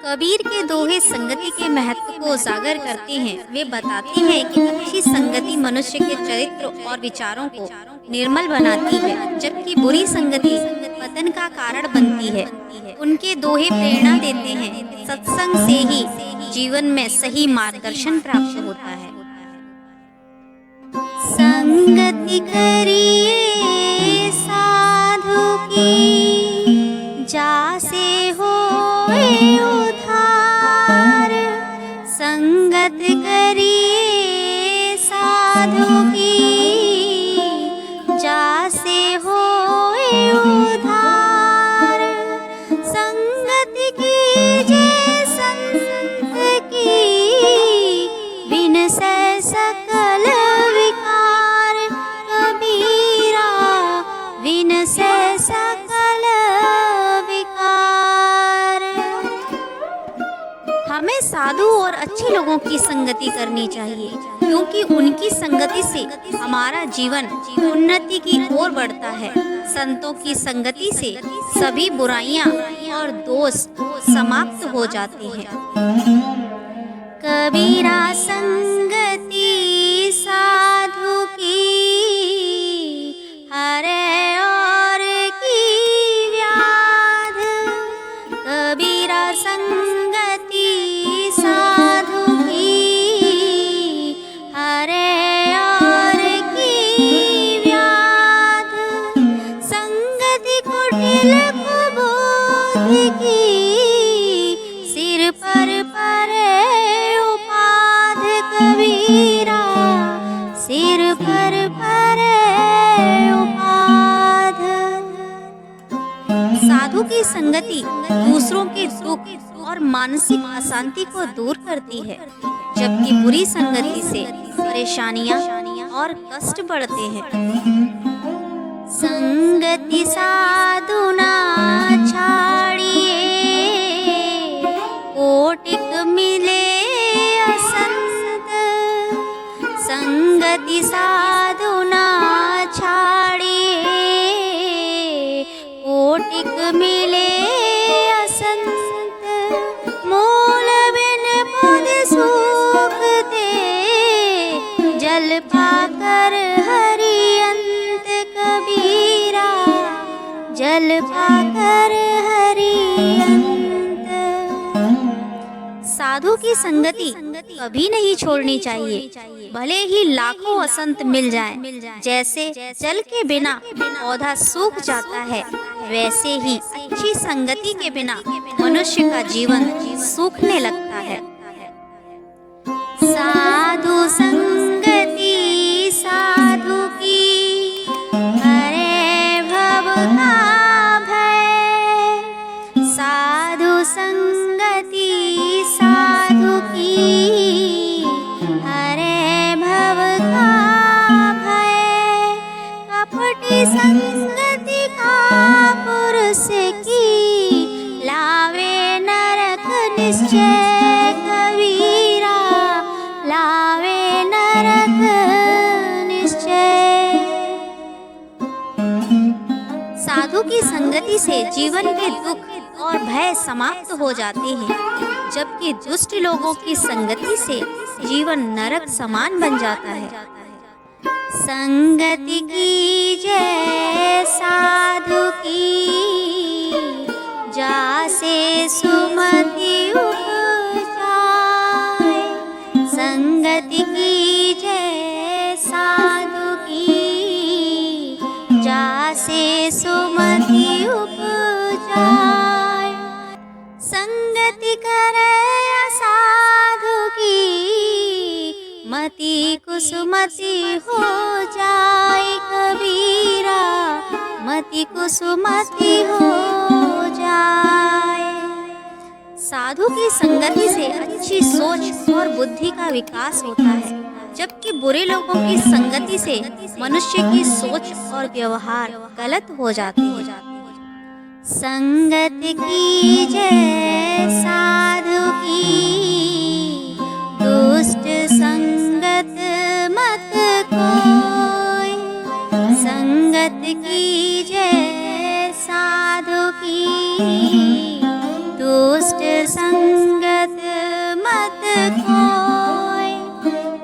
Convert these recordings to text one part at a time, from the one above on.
कबीर के दोहे संगति के महत्व को उजागर करते हैं। वे बताते हैं कि अच्छी संगति मनुष्य के चरित्र और विचारों को निर्मल बनाती है, जबकि बुरी संगति पतन का कारण बनती है। उनके दोहे प्रेरणा देते हैं कि सत्संग से ही जीवन में सही मार्गदर्शन प्राप्त होता है। संगति करिए साधु की, जासे होए उधार। संगत करिए साधु की, जासे होए उधार। संगत कीजिए संत की, बिनसै सकल विकार। कबीरा बिनसै सकल विकार। हमें साधु और अच्छे लोगों की संगति करनी चाहिए, क्योंकि उनकी संगति से हमारा जीवन उन्नति की ओर बढ़ता है। संतों की संगति से सभी बुराइयां और दोष समाप्त हो जाते हैं। कबीरा संगति साधु की, हरै और की व्याध। कबीरा संगति साधु की, हरै और की व्याध। संगति कुटिल कुबोध की, सिर पर परे उपाध। कबीरा सिर पर परे उपाध। साधु की संगति दूसरों के दुख और मानसिक अशांति को दूर करती है, जबकि बुरी संगति से परेशानियां और कष्ट बढ़ते हैं। संगति साधु ना छाड़िए, कोटिक मिले असंत। संगति साधु ना छाड़िए, कोटिक मिले असंत। मूल बिन पद सूख दे, जल पाकर हरि अंत। कबीरा जल पाकर हरि अंत। साधु की संगति कभी नहीं छोड़नी चाहिए, भले ही लाखों असंत मिल जाएं। जैसे जल के बिना पौधा सूख जाता है, वैसे ही अच्छी संगति के बिना मनुष्य का जीवन सूखने लगता है। साधु संगति साधु की, हरे भव का भय। साधु संगति साधु की, हरे भव का भय। कपटी संगति का पुरुष की, लावे नरक निश्चय। कबीरा लावे नरक निश्चय। साधु की संगति से जीवन के दुख और भय समाप्त हो जाते हैं, जबकि दुष्ट लोगों की संगति से जीवन नरक समान बन जाता है। संगति कीजिए साधु की, जासे सुमति उपजाए। संगति कीजिए साधु की, जासे सुमति उपजाए। संगति करे साधु की, मति कुसुमति हो जाए। कबीरा मति कुसुमति हो जाए। साधु की संगति से अच्छी सोच और बुद्धि का विकास होता है, जबकि बुरे लोगों की संगति से मनुष्य की सोच और व्यवहार गलत हो जाते हैं। संगत कीजिए साधु की, दुष्ट संगत मत कोई। संगत कीजिए साधु की, दुष्ट संगत मत खोए,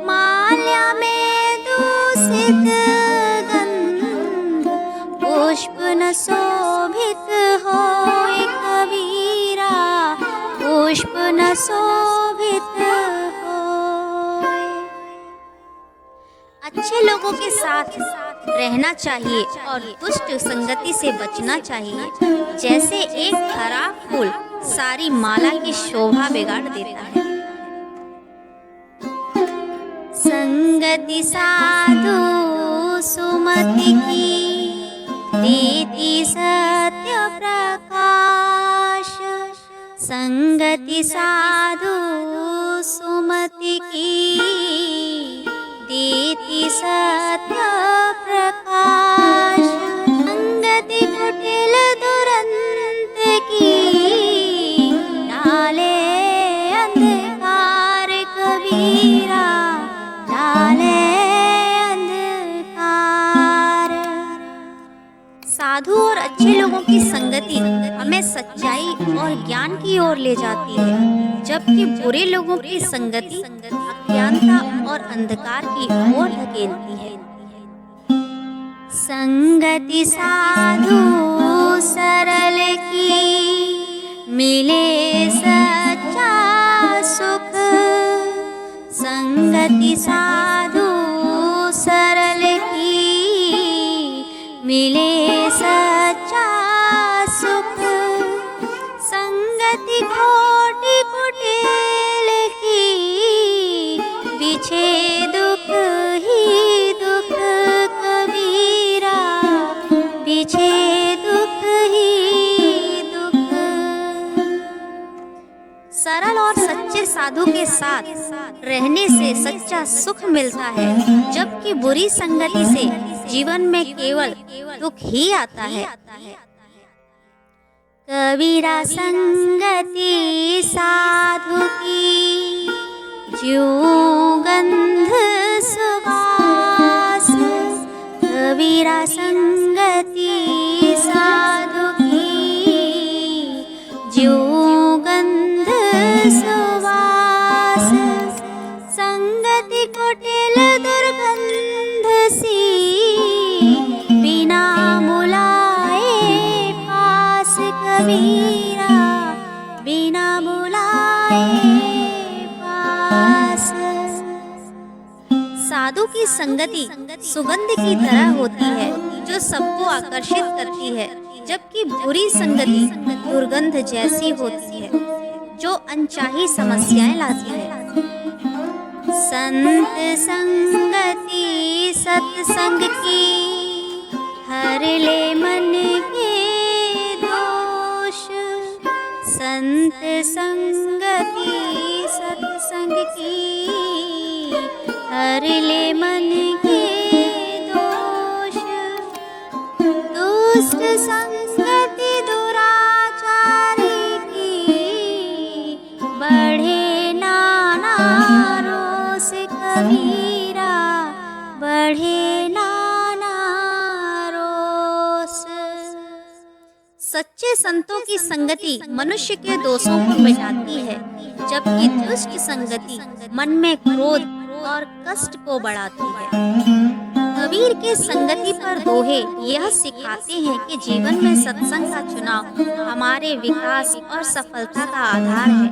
माल्या में दूषित गंध, पुष्प न शोभित होए कबीरा, पुष्प न शोभित होए। अच्छे लोगों के साथ रहना चाहिए और दुष्ट संगति से बचना चाहिए। जैसे एक खराब फूल सारी माला की शोभा बिगाड़ देता है। संगति साधु सुमति की, देती सत्य प्रकाश। संगति साधु सुमति की, देती सत्य प्रकाश। संगति कुटिल दुरंत की, डाले अंधकार कबीरा, डाले अंधकार। साधु और अच्छे लोगों की संगति हमें सच्चाई और ज्ञान की ओर ले जाती है, जबकि बुरे लोगों की संगति अज्ञानता और अंधकार की ओर धकेलती है। संगति साधु सरल की, मिले सच्चा सुख। संगति साधु सरल की, मिले सच्चा सुख। संगति खोटी कुटिल की, बिछे दुख ही दुख कबीरा, बिछे दुख ही दुख। सरल और सच्चे साधु के साथ रहने से सच्चा सुख मिलता है, जबकि बुरी संगति से जीवन में केवल दुख ही आता है। कबीरा संगति साधु की, ज्यों गंध सुवास। कबीरा संगति साधु की, ज्यों गंध सुवास। संगति कुटिल दुर्गंध सी, बिना बुलाए पास कबीरा, बिना बुलाए पास। साधु की संगति सुगंध की तरह होती है, जो सबको आकर्षित करती है, जबकि बुरी संगति दुर्गंध जैसी होती है, जो अनचाही समस्याएं लाती है। संत संगति सत्संग की, हर ले मन के दोष। संत संगति सत्संग की, हर ले मन के दोष। दुष्ट संगति दुराचारी की, बढ़े नाना रोष कबीरा, बढ़े नाना रोष। सच्चे संतों की संगति मनुष्य के दोषों को मिटाती है, जबकि दुष्ट संगति मन में क्रोध और कष्ट को बढ़ाती है। कबीर के संगति पर दोहे यह सिखाते हैं कि जीवन में सत्संग का चुनाव हमारे विकास और सफलता का आधार है।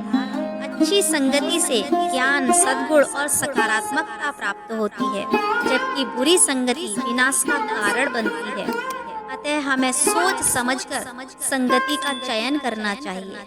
अच्छी संगति से ज्ञान, सद्गुण और सकारात्मकता प्राप्त होती है, जबकि बुरी संगति विनाश का कारण बनती है। अतः हमें सोच समझकर संगति का चयन करना चाहिए।